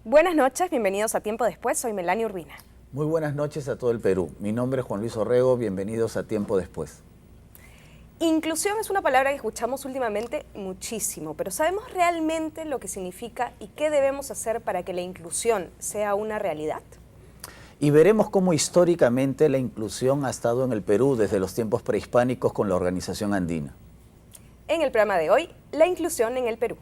Buenas noches, bienvenidos a Tiempo Después, soy Melania Urbina. Muy buenas noches a todo el Perú. Mi nombre es Juan Luis Orrego, bienvenidos a Tiempo Después. Inclusión es una palabra que escuchamos últimamente muchísimo, pero ¿sabemos realmente lo que significa y qué debemos hacer para que la inclusión sea una realidad? Y veremos cómo históricamente la inclusión ha estado en el Perú desde los tiempos prehispánicos con la Organización Andina. En el programa de hoy, la inclusión en el Perú.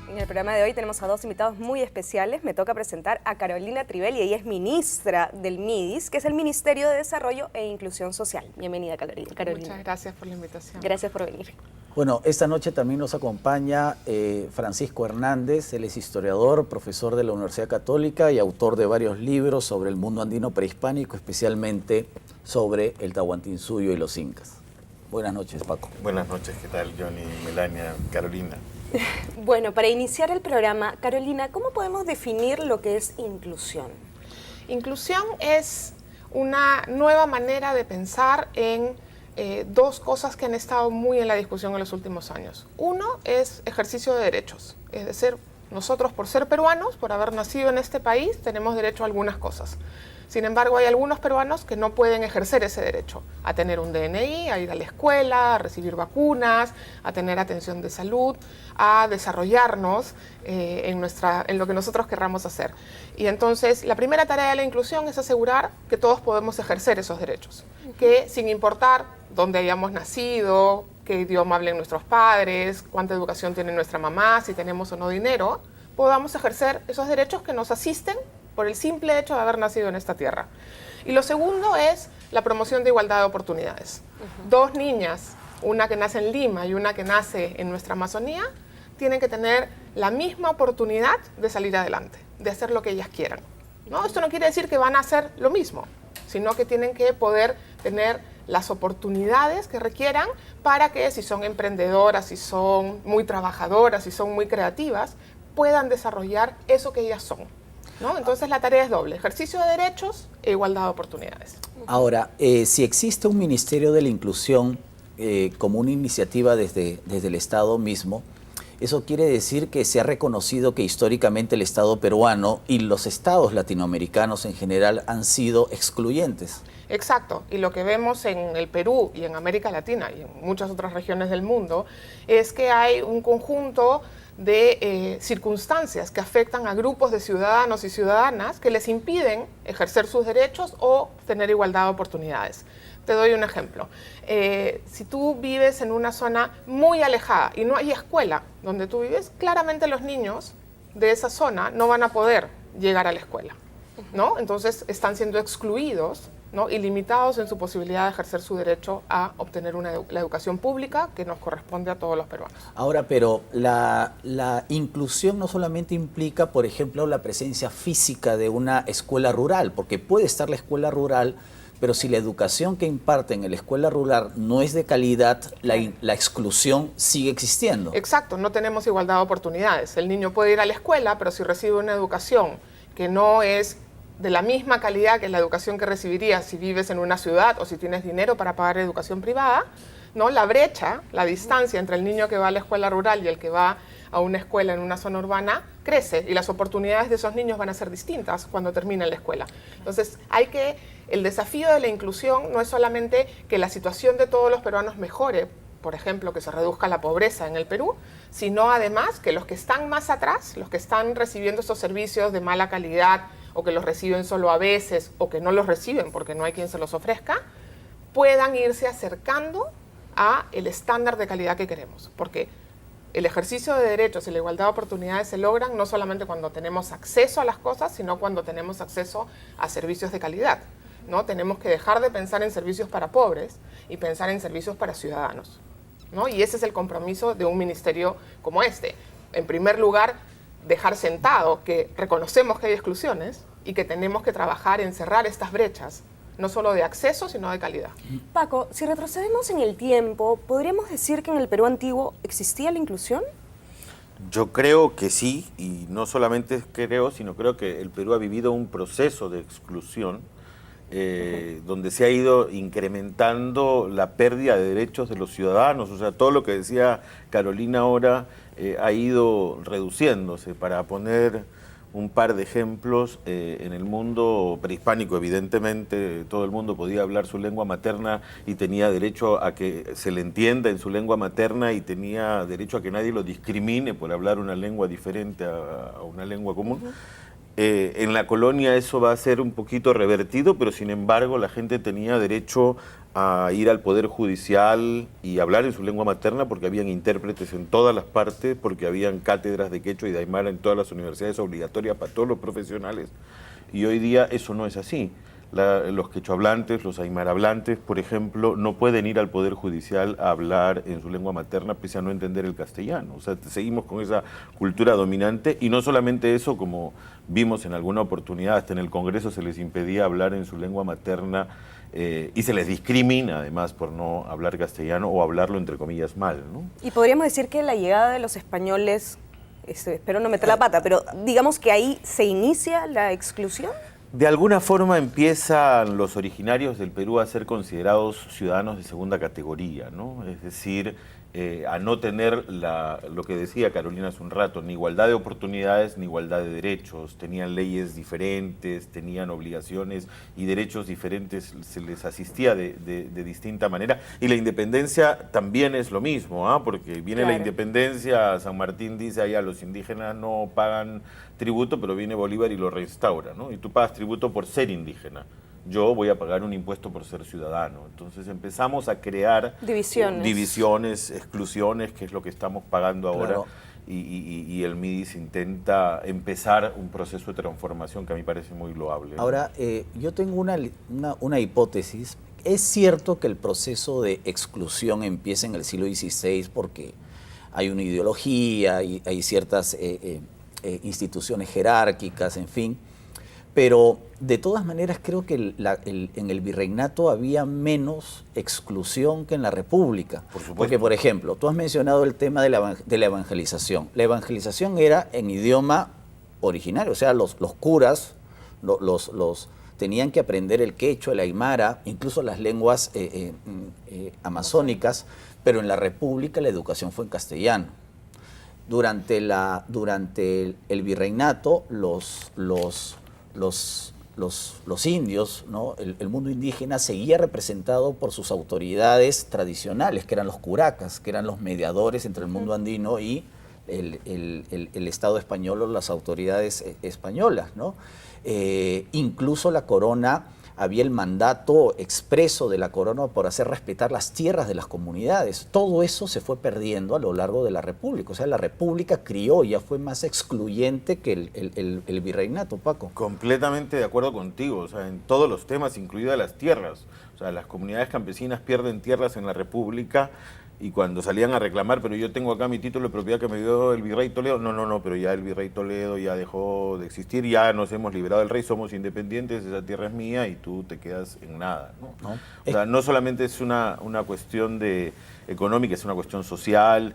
En el programa de hoy tenemos a dos invitados muy especiales. Me toca presentar a Carolina Trivelli, ella es ministra del MIDIS, que es el Ministerio de Desarrollo e Inclusión Social. Bienvenida, Carolina. Muchas gracias por la invitación. Gracias por venir. Bueno, esta noche también nos acompaña Francisco Hernández, él es historiador, profesor de la Universidad Católica y autor de varios libros sobre el mundo andino prehispánico, especialmente sobre el Tahuantinsuyo y los incas. Buenas noches, Paco. Buenas noches, ¿qué tal, Johnny, Melania, Carolina? Bueno, para iniciar el programa, Carolina, ¿cómo podemos definir lo que es inclusión? Inclusión es una nueva manera de pensar en dos cosas que han estado muy en la discusión en los últimos años. Uno es ejercicio de derechos, es decir, nosotros por ser peruanos, por haber nacido en este país, tenemos derecho a algunas cosas. Sin embargo, hay algunos peruanos que no pueden ejercer ese derecho, a tener un DNI, a ir a la escuela, a recibir vacunas, a tener atención de salud, a desarrollarnos en lo que nosotros querramos hacer. Y entonces, la primera tarea de la inclusión es asegurar que todos podemos ejercer esos derechos, que sin importar dónde hayamos nacido, qué idioma hablen nuestros padres, cuánta educación tiene nuestra mamá, si tenemos o no dinero, podamos ejercer esos derechos que nos asisten por el simple hecho de haber nacido en esta tierra. Y lo segundo es la promoción de igualdad de oportunidades. Dos niñas, una que nace en Lima y una que nace en nuestra Amazonía, tienen que tener la misma oportunidad de salir adelante, de hacer lo que ellas quieran, ¿no? Esto no quiere decir que van a hacer lo mismo, sino que tienen que poder tener las oportunidades que requieran para que, si son emprendedoras, si son muy trabajadoras, si son muy creativas, puedan desarrollar eso que ellas son, ¿no? Entonces la tarea es doble, ejercicio de derechos e igualdad de oportunidades. Ahora, si existe un Ministerio de la Inclusión como una iniciativa desde el Estado mismo, eso quiere decir que se ha reconocido que históricamente el Estado peruano y los estados latinoamericanos en general han sido excluyentes. Exacto, y lo que vemos en el Perú y en América Latina y en muchas otras regiones del mundo es que hay un conjunto de circunstancias que afectan a grupos de ciudadanos y ciudadanas que les impiden ejercer sus derechos o tener igualdad de oportunidades. Te doy un ejemplo. Si tú vives en una zona muy alejada y no hay escuela donde tú vives, claramente los niños de esa zona no van a poder llegar a la escuela, ¿no? Entonces están siendo excluidos, ¿no? Y limitados en su posibilidad de ejercer su derecho a obtener la educación pública que nos corresponde a todos los peruanos. Ahora, pero la inclusión no solamente implica, por ejemplo, la presencia física de una escuela rural, porque puede estar la escuela rural, pero si la educación que imparten en la escuela rural no es de calidad, la exclusión sigue existiendo. Exacto, no tenemos igualdad de oportunidades. El niño puede ir a la escuela, pero si recibe una educación que no es de la misma calidad que la educación que recibirías si vives en una ciudad o si tienes dinero para pagar educación privada, ¿no? La brecha, la distancia entre el niño que va a la escuela rural y el que va a una escuela en una zona urbana crece y las oportunidades de esos niños van a ser distintas cuando terminen la escuela. Entonces, el desafío de la inclusión no es solamente que la situación de todos los peruanos mejore, por ejemplo, que se reduzca la pobreza en el Perú, sino además que los que están más atrás, los que están recibiendo estos servicios de mala calidad o que los reciben solo a veces o que no los reciben porque no hay quien se los ofrezca, puedan irse acercando a el estándar de calidad que queremos. Porque el ejercicio de derechos y la igualdad de oportunidades se logran no solamente cuando tenemos acceso a las cosas, sino cuando tenemos acceso a servicios de calidad, ¿no? Tenemos que dejar de pensar en servicios para pobres y pensar en servicios para ciudadanos, ¿no? Y ese es el compromiso de un ministerio como este. en primer lugar, dejar sentado que reconocemos que hay exclusiones y que tenemos que trabajar en cerrar estas brechas, no solo de acceso, sino de calidad. Paco, si retrocedemos en el tiempo, ¿podríamos decir que en el Perú antiguo existía la inclusión? Yo creo que sí, y no solamente creo, sino creo que el Perú ha vivido un proceso de exclusión donde se ha ido incrementando la pérdida de derechos de los ciudadanos. O sea, todo lo que decía Carolina ahora ha ido reduciéndose. Para poner un par de ejemplos, en el mundo prehispánico, evidentemente, todo el mundo podía hablar su lengua materna y tenía derecho a que se le entienda en su lengua materna y tenía derecho a que nadie lo discrimine por hablar una lengua diferente a una lengua común. En la colonia eso va a ser un poquito revertido, pero sin embargo la gente tenía derecho a ir al Poder Judicial y hablar en su lengua materna porque habían intérpretes en todas las partes, porque habían cátedras de quechua y de aymara en todas las universidades obligatorias para todos los profesionales. Y hoy día eso no es así. Los quechohablantes, los aymarablantes, por ejemplo, no pueden ir al Poder Judicial a hablar en su lengua materna pese a no entender el castellano. O sea, seguimos con esa cultura dominante y no solamente eso, como vimos en alguna oportunidad, hasta en el Congreso se les impedía hablar en su lengua materna y se les discrimina además por no hablar castellano o hablarlo entre comillas mal, ¿no? Y podríamos decir que la llegada de los españoles, espero no meter la pata, pero digamos que ahí se inicia la exclusión. De alguna forma empiezan los originarios del Perú a ser considerados ciudadanos de segunda categoría, ¿no? Es decir, a no tener lo que decía Carolina hace un rato, ni igualdad de oportunidades ni igualdad de derechos. Tenían leyes diferentes, tenían obligaciones y derechos diferentes, se les asistía de distinta manera. Y la independencia también es lo mismo, ¿ah? Porque viene la independencia, San Martín dice allá los indígenas no pagan tributo, pero viene Bolívar y lo restaura, ¿no? Y tú pagas tributo por ser indígena. Yo voy a pagar un impuesto por ser ciudadano. Entonces empezamos a crear divisiones, exclusiones, que es lo que estamos pagando ahora. Claro. Y el MIDIS intenta empezar un proceso de transformación que a mí parece muy loable, ¿no? Ahora, yo tengo una hipótesis. Es cierto que el proceso de exclusión empieza en el siglo XVI porque hay una ideología, hay ciertas instituciones jerárquicas, en fin. Pero de todas maneras creo que en el virreinato había menos exclusión que en la República. Por supuesto. Porque, por ejemplo, tú has mencionado el tema de la evangelización. La evangelización era en idioma originario, o sea, los curas tenían que aprender el quechua, el aymara, incluso las lenguas amazónicas, pero en la República la educación fue en castellano. Durante el virreinato, los indios, ¿no? El mundo indígena seguía representado por sus autoridades tradicionales, que eran los curacas, que eran los mediadores entre el mundo andino y el Estado español o las autoridades españolas, ¿no? Incluso la corona, había el mandato expreso de la corona por hacer respetar las tierras de las comunidades. Todo eso se fue perdiendo a lo largo de la República. O sea, la República criolla fue más excluyente que el virreinato, Paco. Completamente de acuerdo contigo, o sea, en todos los temas, incluidas las tierras. O sea, las comunidades campesinas pierden tierras en la República y cuando salían a reclamar, pero yo tengo acá mi título de propiedad que me dio el virrey Toledo, no, pero ya el virrey Toledo ya dejó de existir, ya nos hemos liberado del rey, somos independientes, esa tierra es mía y tú te quedas en nada, ¿no? ¿No? O sea, no solamente es una cuestión económica, es una cuestión social.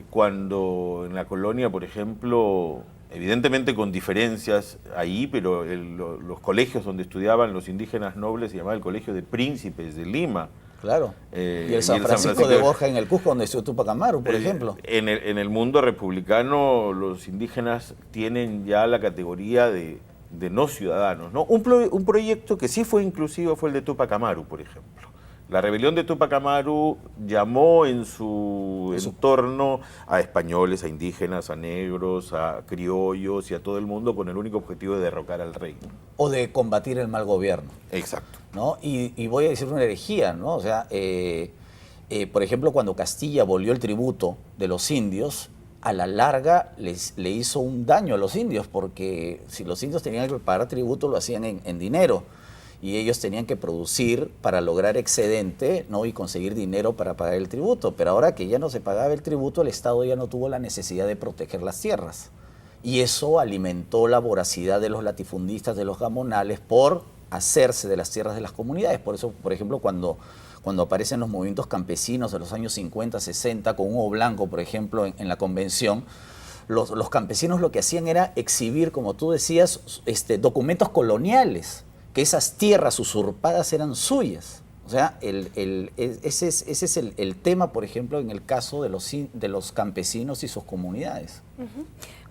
Cuando en la colonia, por ejemplo, evidentemente con diferencias ahí, pero los colegios donde estudiaban los indígenas nobles se llamaba el Colegio de Príncipes de Lima. Claro. Y el San Francisco de Borja en el Cusco, donde estuvo Túpac Amaru, por ejemplo. En el mundo republicano, los indígenas tienen ya la categoría de no ciudadanos, ¿no? Un proyecto que sí fue inclusivo fue el de Túpac Amaru, por ejemplo. La rebelión de Túpac Amaru llamó en su entorno a españoles, a indígenas, a negros, a criollos y a todo el mundo con el único objetivo de derrocar al rey, ¿no? O de combatir el mal gobierno. Exacto. ¿No? Y voy a decir una herejía, ¿no? O sea, por ejemplo, cuando Castilla abolió el tributo de los indios, a la larga le hizo un daño a los indios, porque si los indios tenían que pagar tributo, lo hacían en dinero. y ellos tenían que producir para lograr excedente, ¿no? Y conseguir dinero para pagar el tributo. Pero ahora que ya no se pagaba el tributo, el Estado ya no tuvo la necesidad de proteger las tierras. Y eso alimentó la voracidad de los latifundistas, de los gamonales, por hacerse de las tierras de las comunidades. Por eso, por ejemplo, cuando aparecen los movimientos campesinos de los años 50, 60, con Hugo Blanco, por ejemplo, en la convención, los campesinos lo que hacían era exhibir, como tú decías, documentos coloniales, que esas tierras usurpadas eran suyas. O sea, ese es el tema, por ejemplo, en el caso de los campesinos y sus comunidades.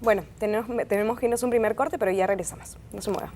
Bueno, tenemos que irnos a un primer corte, pero ya regresamos. No se mueva.